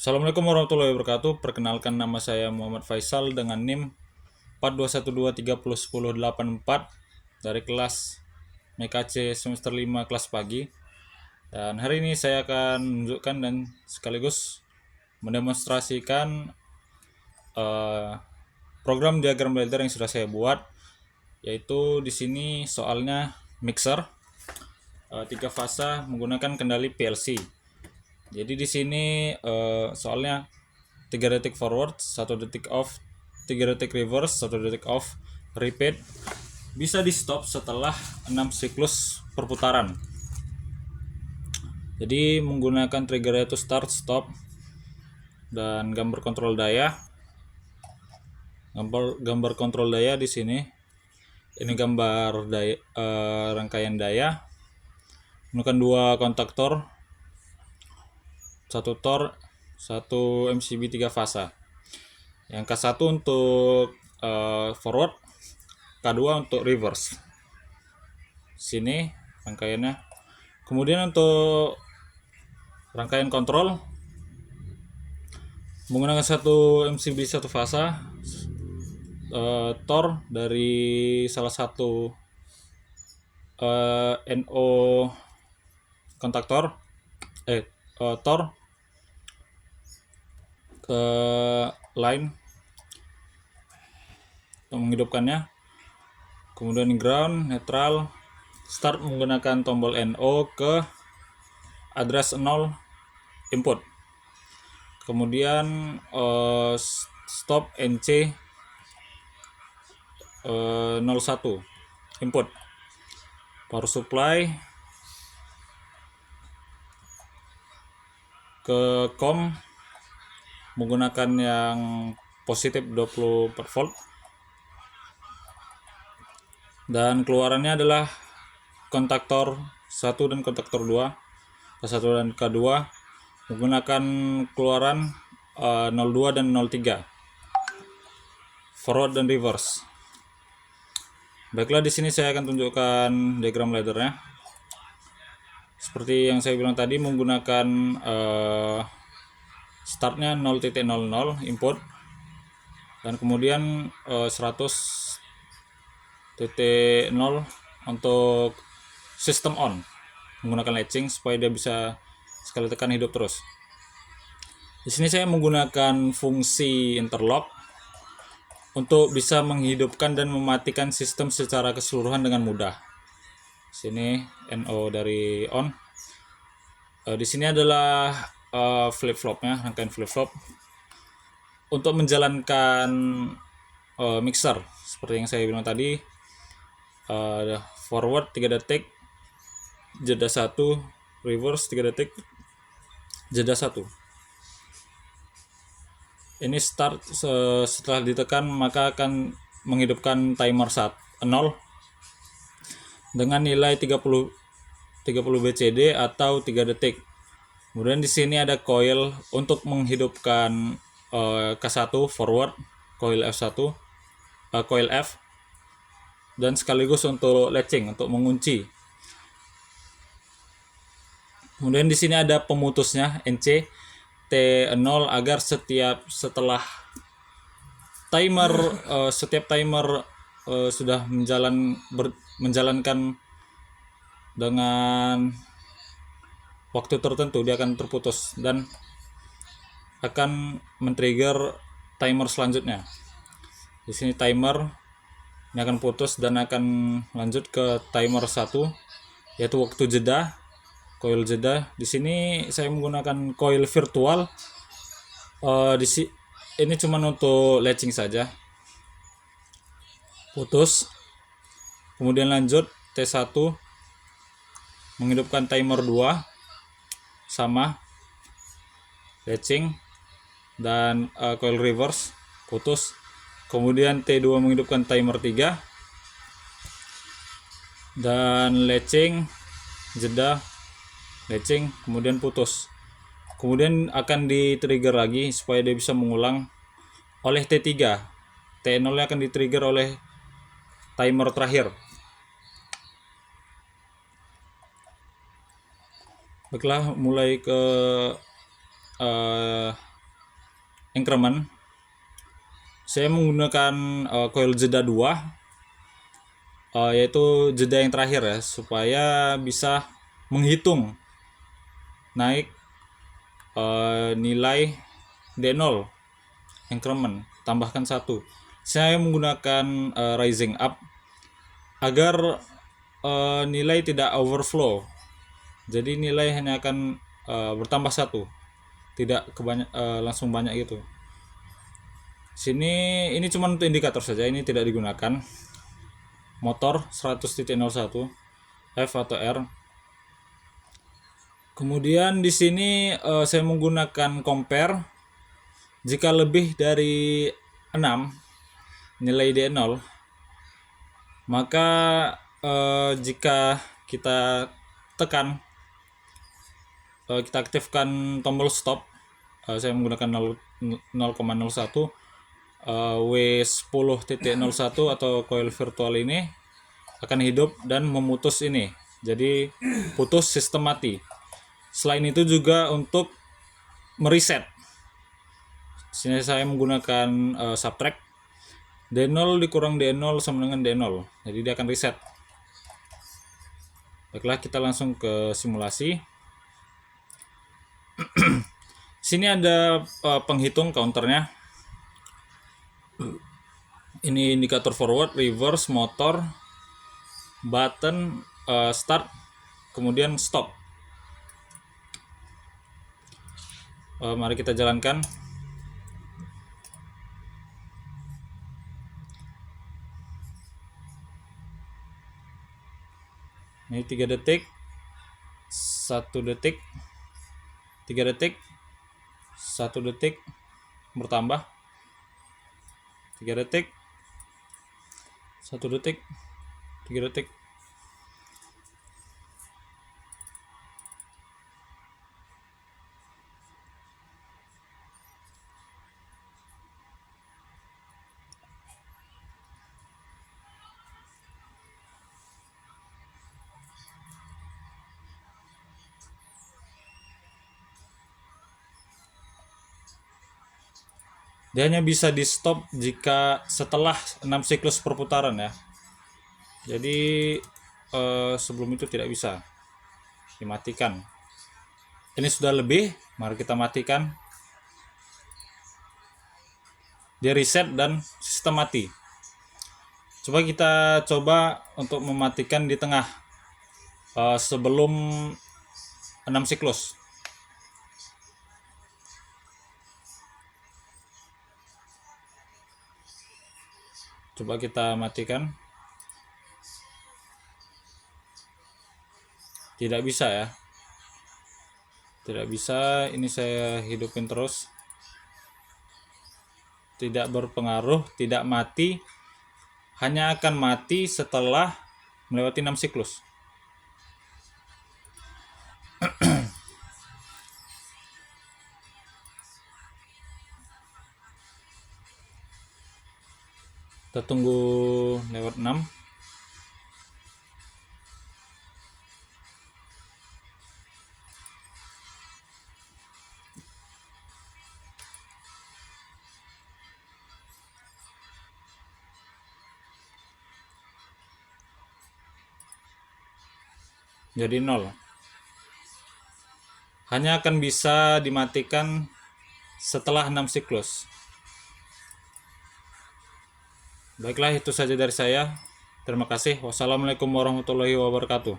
Assalamualaikum warahmatullahi wabarakatuh. Perkenalkan, nama saya Muhammad Faisal dengan NIM 4212301084 dari kelas MKC semester 5 kelas pagi. Dan hari ini saya akan menunjukkan dan sekaligus mendemonstrasikan program diagram ladder yang sudah saya buat, yaitu di sini soalnya mixer 3 fasa menggunakan kendali PLC. Jadi di sini soalnya 3 detik forward, 1 detik off, 3 detik reverse, 1 detik off, repeat. Bisa di stop setelah 6 siklus perputaran. Jadi menggunakan trigger yaitu start, stop, dan gambar kontrol daya. Gambar kontrol daya di sini. Ini gambar daya, rangkaian daya. Menggunakan 2 kontaktor, 1 Tor, 1 MCB 3 fasa. Yang K1 untuk forward, K2 untuk reverse. Sini rangkaiannya. Kemudian untuk rangkaian kontrol menggunakan 1 MCB 1 fasa, Tor dari salah satu NO kontaktor, Tor ke line untuk menghidupkannya. Kemudian ground, netral, start menggunakan tombol NO ke address 0 input. Kemudian stop NC 01 input. Power supply ke COM menggunakan yang positif 24 volt. Dan keluarannya adalah kontaktor 1 dan kontaktor 2, K1 dan K2 menggunakan keluaran 02 dan 03, forward dan reverse. Baiklah, di sini saya akan tunjukkan diagram laddernya. Seperti yang saya bilang tadi, menggunakan startnya 0.00 input, dan kemudian 100.0 untuk sistem on menggunakan latching supaya dia bisa sekali tekan hidup terus. Di sini saya menggunakan fungsi interlock untuk bisa menghidupkan dan mematikan sistem secara keseluruhan dengan mudah. Sini NO dari on. Di sini adalah flip flopnya, rangkaian flip flop untuk menjalankan mixer seperti yang saya bilang tadi. Forward 3 detik, jeda 1, reverse 3 detik, jeda 1. Ini start, setelah ditekan maka akan menghidupkan timer 0 dengan nilai 30 BCD atau 3 detik. Kemudian di sini ada coil untuk menghidupkan K1 forward, coil F1, coil F, dan sekaligus untuk latching, untuk mengunci. Kemudian di sini ada pemutusnya NC T0 agar setelah timer setiap timer sudah menjalankan dengan waktu tertentu, dia akan terputus dan akan men-trigger timer selanjutnya. Di sini timer ini akan putus dan akan lanjut ke timer 1, yaitu waktu jeda, coil jeda. Di sini saya menggunakan coil virtual. Ini cuma untuk latching saja. Putus. Kemudian lanjut T1 menghidupkan timer 2 sama latching, dan coil reverse putus. Kemudian T2 menghidupkan timer 3 dan latching, jeda, latching, kemudian putus. Kemudian akan di-trigger lagi supaya dia bisa mengulang oleh T3. T0 akan di-trigger oleh timer terakhir. Baiklah, mulai ke increment, saya menggunakan coil jeda 2, yaitu jeda yang terakhir ya, supaya bisa menghitung naik nilai D0 increment, tambahkan 1. Saya menggunakan rising up agar nilai tidak overflow, jadi nilai hanya akan bertambah 1, tidak langsung banyak gitu. Sini ini cuma untuk indikator saja, ini tidak digunakan. Motor 100.01 F atau R. Kemudian di sini saya menggunakan compare. Jika lebih dari 6 nilai D0, maka jika kita tekan, kita aktifkan tombol stop, saya menggunakan 0,01 W10.01 atau coil virtual ini akan hidup dan memutus ini, jadi putus, sistem mati. Selain itu juga untuk mereset, sini saya menggunakan subtract, D0 dikurang D0 sama dengan D0, jadi dia akan reset. Baiklah, kita langsung ke simulasi. Sini ada penghitung counternya. Ini indikator forward, reverse, motor, button, start, kemudian stop. Mari kita jalankan. Ini 3 detik, 1 detik, 3 detik, 1 detik, bertambah, 3 detik, 1 detik, 3 detik. Dia hanya bisa di stop jika setelah 6 siklus perputaran ya. Jadi sebelum itu tidak bisa dimatikan. Ini sudah lebih, mari kita matikan. Dia reset dan sistem mati. Kita coba untuk mematikan di tengah sebelum 6 siklus. Coba kita matikan. Tidak bisa ya. Tidak bisa, ini saya hidupin terus. Tidak berpengaruh, tidak mati. Hanya akan mati setelah melewati 6 siklus. Kita tunggu lewat 6. Jadi 0. Hanya akan bisa dimatikan setelah 6 siklus. Baiklah, itu saja dari saya. Terima kasih. Wassalamualaikum warahmatullahi wabarakatuh.